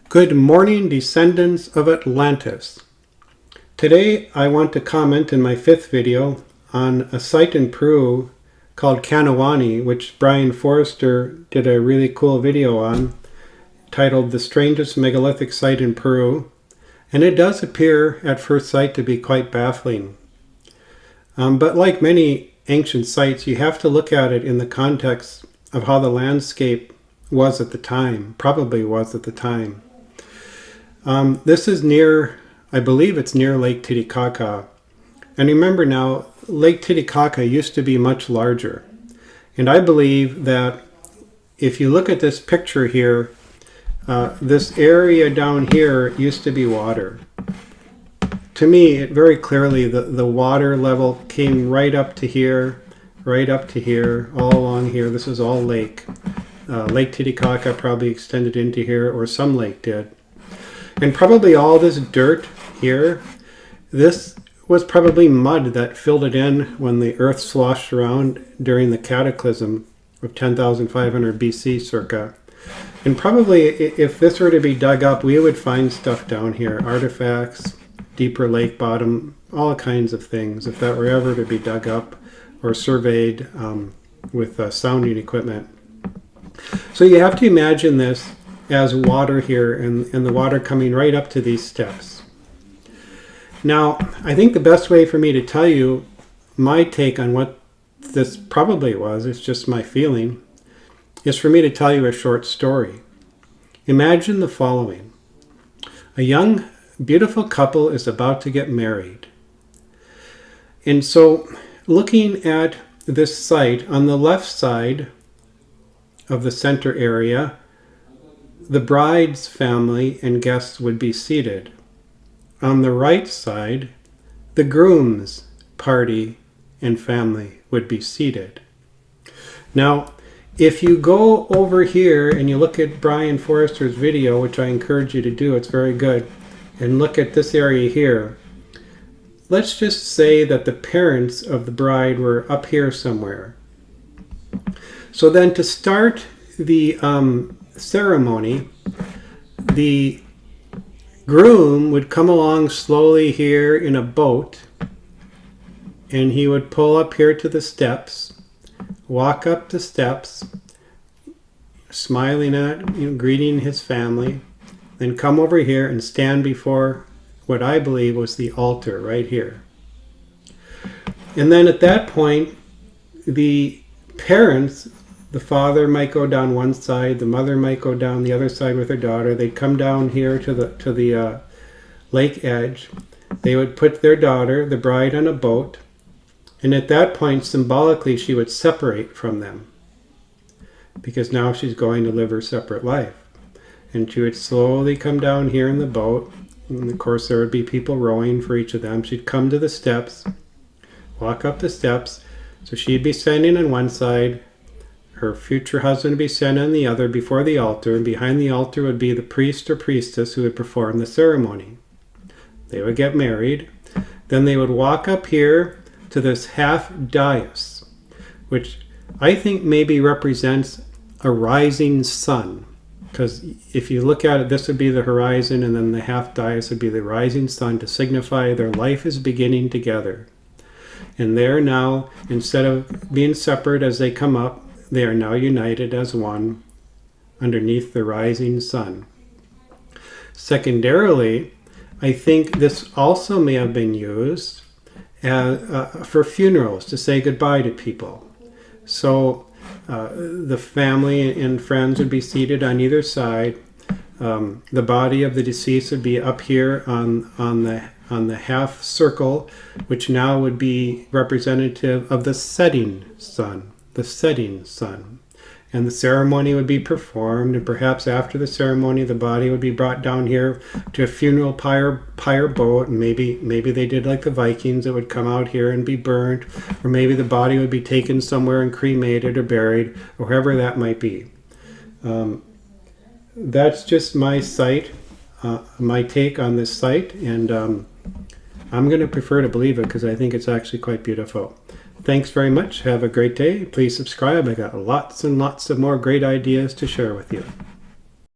Good morning, descendants of Atlantis. Today I want to comment in my fifth video on a site in Peru called Quenuani, which Brien Foerster did a really cool video on, titled The Strangest Megalithic Site in Peru. And it does appear at first sight to be quite baffling. But like many ancient sites, you have to look at it in the context of how the landscape was at the time, probably was at the time. This is near, I believe it's near Lake Titicaca. And remember now, Lake Titicaca used to be much larger. And I believe that if you look at this picture here, this area down here used to be water. To me, it very clearly, the water level came right up to here, all along here. This is all lake. Lake Titicaca probably extended into here, or some lake did. And probably all this dirt here, this was probably mud that filled it in when the earth sloshed around during the cataclysm of 10,500 BC circa. And probably if this were to be dug up, we would find stuff down here, artifacts, deeper lake bottom, all kinds of things, if that were ever to be dug up or surveyed with sounding equipment. So you have to imagine this as water here, and the water coming right up to these steps. Now, I think the best way for me to tell you my take on what this probably was, it's just my feeling, is for me to tell you a short story. Imagine the following. A young, beautiful couple is about to get married. And so, looking at this site, on the left side of the center area, the bride's family and guests would be seated. On the right side, the groom's party and family would be seated. Now, if you go over here and you look at Brien Foerster's video, which I encourage you to do, it's very good, and look at this area here, let's just say that the parents of the bride were up here somewhere. So then to start the ceremony, the groom would come along slowly here in a boat, and he would pull up here to the steps, walk up the steps, smiling at, greeting his family, then come over here and stand before what I believe was the altar right here. And then at that point, the parents, the father might go down one side, the mother might go down the other side with her daughter. They'd come down here to the lake edge. They would put their daughter, the bride, on a boat. And at that point, symbolically, she would separate from them, because now she's going to live her separate life. And she would slowly come down here in the boat. And of course, there would be people rowing for each of them. She'd come to the steps, walk up the steps. So she'd be standing on one side, her future husband would be standing on the other before the altar, and behind the altar would be the priest or priestess who would perform the ceremony. They would get married. Then they would walk up here to this half dais, which I think maybe represents a rising sun. Because if you look at it, this would be the horizon, and then the half dais would be the rising sun to signify their life is beginning together. And they're now, instead of being separate as they come up, they are now united as one underneath the rising sun. Secondarily, I think this also may have been used for funerals, to say goodbye to people. So the family and friends would be seated on either side. The body of the deceased would be up here on the half circle, which now would be representative of the setting sun. The setting sun. And the ceremony would be performed, and perhaps after the ceremony the body would be brought down here to a funeral pyre boat, and maybe they did like the Vikings, it would come out here and be burnt, or maybe the body would be taken somewhere and cremated or buried, or wherever that might be. That's just my my take on this site, and I'm going to prefer to believe it because I think it's actually quite beautiful. Thanks very much. Have a great day. Please subscribe. I got lots and lots of more great ideas to share with you.